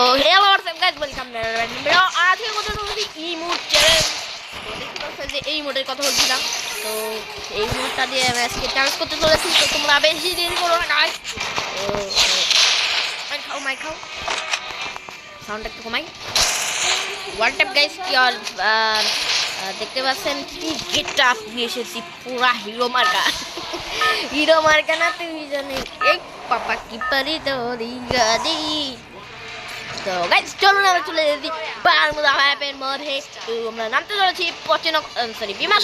hello what's up guys, welcome to another video. আজকে কথা বলছি ইমোট চ্যালেঞ্জ। তো দেখতে পাচ্ছেন যে এই ইমোটের কথা বলছিলাম। তো এই ইমোটটা দিয়ে আমি আজকে চ্যালেঞ্জ করতে চলেছি। তো তোমরা বেশি দেরি করো না গাইস। তো মাই খাও সাউন্ড একটু কমাই। হোয়াট আপ গাইস, কি আর দেখতে পাচ্ছেন কি গেটটা নিয়ে এসেছি, পুরা হিরো মার্কা না তুমি জানি এই পাপা কি পারি তোরি গাদি। তো গাইস চলুন আমরা চলে যেতে বারমুদা ম্যাপের মধ্যে। তো আমরা নামতে চলেছি বিমা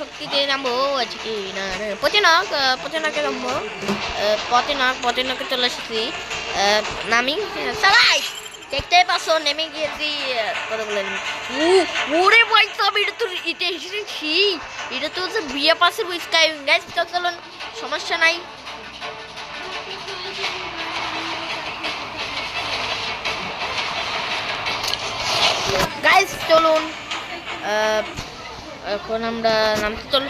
শক্তিতে নামবো আজকে না পচেনকে নামবো পচেনকে চলে এসেছি নামি সবাই দেখতে পাচ্ছ নেমে গিয়েছি। কথা বলে ওরে ভাই সব এটা তো হচ্ছে বিয়ে পাশে স্কাই গাইস। চলুন সমস্যা নাই। গাইস চলুন এখন আমরা নামতে চল।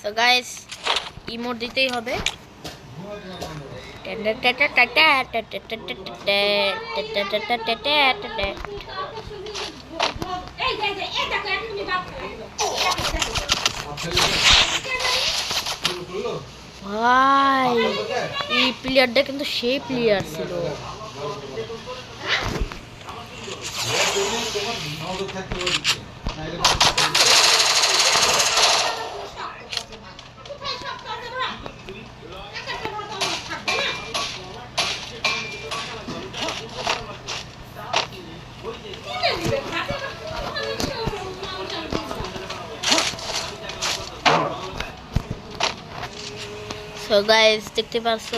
So guys, ইমোট দিতেই হবে। ভাই এই প্লেয়ারটা কিন্তু সেই প্লেয়ার ছিল। So guys দেখতে পাচ্ছ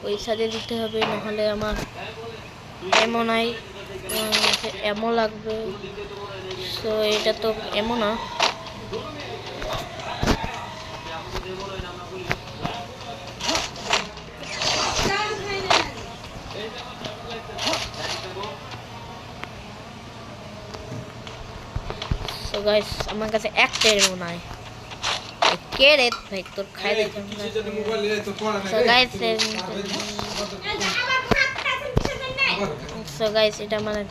ওই সাইডে দিতে হবে, নাহলে আমার এমন নাই এমন লাগবে। সো এটা তো এমন না। So guys আমার কাছে একটা এমন নাই। কে রে ভাই তোর খাই দেখে। So guys এটা মানে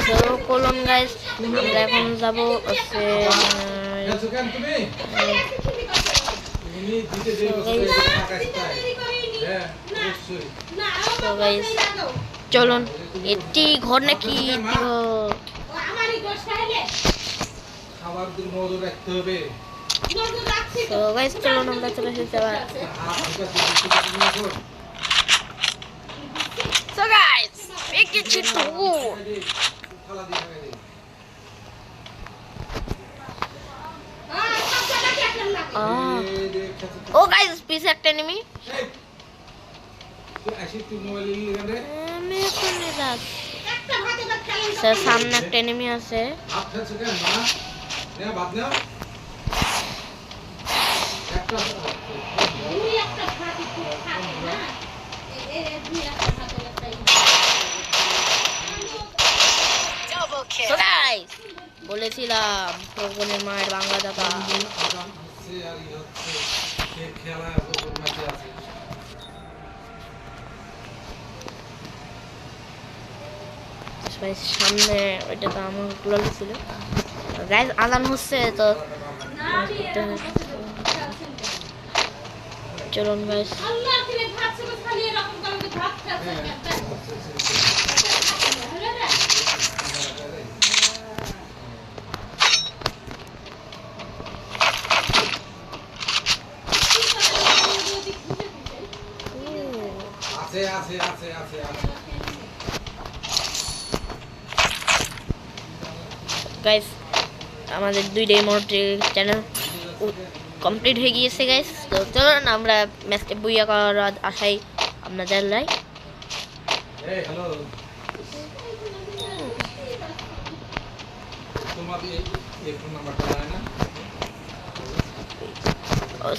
তো কলম গাইস আমরা এখন যাব হচ্ছে চলুন এটি ঘর নাকি তো গাইস চলুন আমরা চলে এসেছি আবার। So guys make it to oh guys piece একটা enemy সামনে একটা enemy আছে। So guys বলেছিলাম তোর বোনের মায়ের বাংলা দাদা সামনে ওইটা তো আমার ক্লোজ ছিল। গাইস আজান হচ্ছে তো চলুন গাইস গাইস আমাদের 2 ইমোট চ্যানেল কমপ্লিট হয়ে গিয়েছে গাইস। তো চলুন আমরা ম্যাচটা বুইয়া করার আশায় আপনাদের লাই।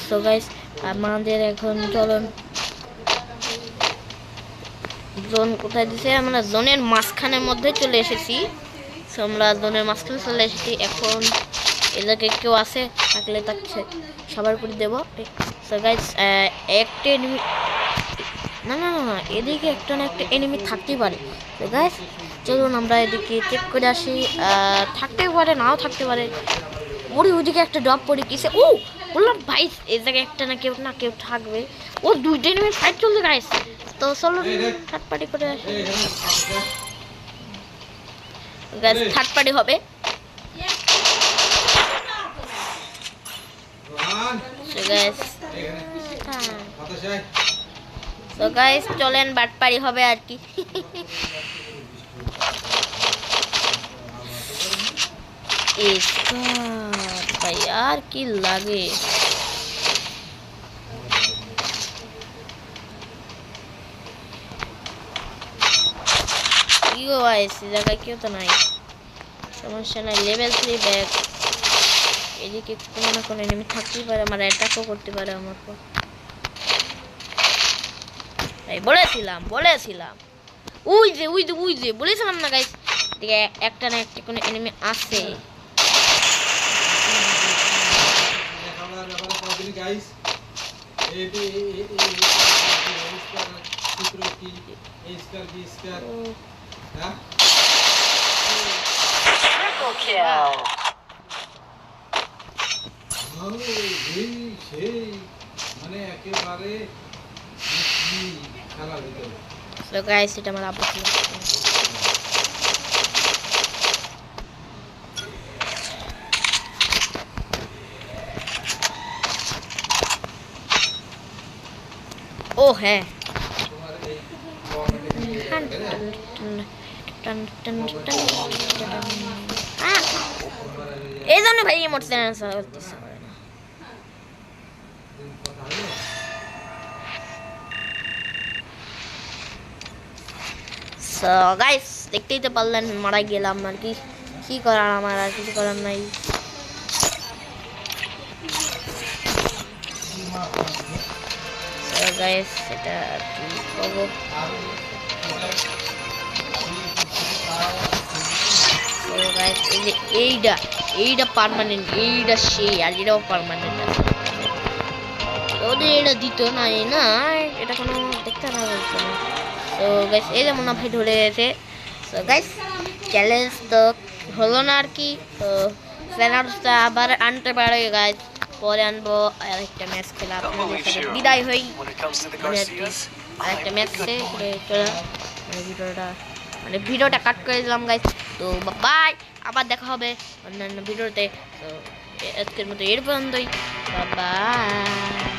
সো গাইস আমাদের এখন চলুন জোন কোথায় দিছে, আমরা জোনের মাঝখানের মধ্যে চলে এসেছি। সো আমরা জোনের মাঝখানে চলে এসেছি। এখন এলাকায় কেউ আছে থাকলে তাকে সবার করে দেবো। সো গাইস একটা এনিমি, না না না এদিকে একটা না একটা এনিমি থাকতেই পারে। তো গাইস চলুন আমরা এদিকে চেক করে আসি। থাকতেই পারে নাও থাকতে পারে। ওরে ওইদিকে একটা ড্রপ পড়ে গেছে। ও বললাম ভাই এই জায়গায় একটা না কেউ থাকবে। ও দুইটা এনিমি ফাইট চলছে গাইস। তো চলো থার্ড পার্টি করে আসি। গাইস থার্ড পার্টি হবে। তো গাইস চলেন বাটপাড়ি হবে আর কি। ভাই আর কি লাগে। কি গো গাইস এই জায়গায় কেউ তো নাই, সমস্যা নাই। Level 3 bag. এদিকে কোনো না কোনো এনিমি থাকতেই পারে, আমার অ্যাটাকও করতে পারে আমার উপর। এই বলেছিলাম ওই যে বলেছিলাম না গাইস, এদিকে একটা না একটা কোনো এনিমি আছে। মানে একেবারে খেলার ভিতরে। সো গাইস এটা আমার আব্বু ছিল। ও হ্যাঁ এই জন্য ভাই মোট চ্যানেল করতেছে। সো গাইস দেখতেই তো পারলেন মারা গেলাম আর কি। কি করার, আমার আর কিছু করার নাই। সো গাইস এটা কি করব। সো গাইস এই যে এইটা পার্মানেন্ট, এইটা সেই আর এটাও পার্মানেন্ট আছে। ওদের এটা দিত না না, এটা কোনো দেখতে না বলতো না। তো গাইস এই যেমন ভাই ধরে গেছে। তো গাইস চ্যালেঞ্জ তো হলো না আর কি। তো চ্যানেলটা আবার আনতে পারে গাইস, পরে আনবো। আরেকটা ম্যাচ খেলা আপনাদের সাথে বিদায় হই। আরেকটা ম্যাচ ভিডিওটা কাট করে দিলাম গাইস। তো বাই, আবার দেখা হবে অন্যান্য ভিডিওতে। তো আজকের মতো এর পর্যন্তই, বাই।